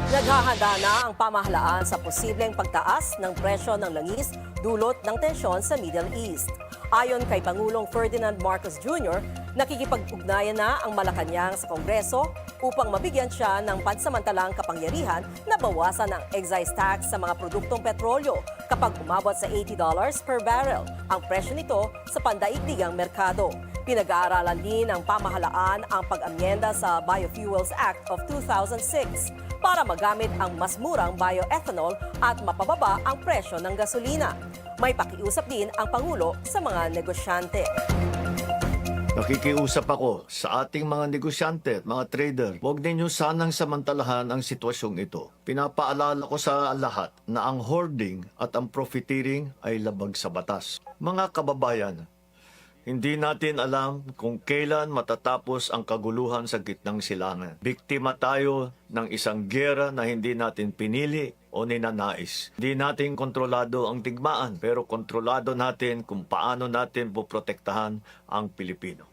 Naghahanda na ang pamahalaan sa posibleng pagtaas ng presyo ng langis dulot ng tensyon sa Middle East. Ayon kay Pangulong Ferdinand Marcos Jr., nakikipag-ugnayan na ang Malacanang sa Kongreso upang mabigyan siya ng pansamantalang kapangyarihan na bawasan ang excise tax sa mga produktong petrolyo kapag umabot sa $80 per barrel ang presyo nito sa pandaigdigang merkado. Pinag-aaralan din ng pamahalaan ang pag-amyenda sa Biofuels Act of 2006 para magamit ang mas murang bioethanol at mapababa ang presyo ng gasolina. May pakiusap din ang Pangulo sa mga negosyante. Nakikiusap ako sa ating mga negosyante at mga trader. Huwag ninyo sanang samantalahan ang sitwasyong ito. Pinapaalala ko sa lahat na ang hoarding at ang profiteering ay labag sa batas. Mga kababayan, hindi natin alam kung kailan matatapos ang kaguluhan sa gitnang silangan. Biktima tayo ng isang giyera na hindi natin pinili o ninanais. Hindi natin kontrolado ang digmaan, pero kontrolado natin kung paano natin poprotektahan ang Pilipino.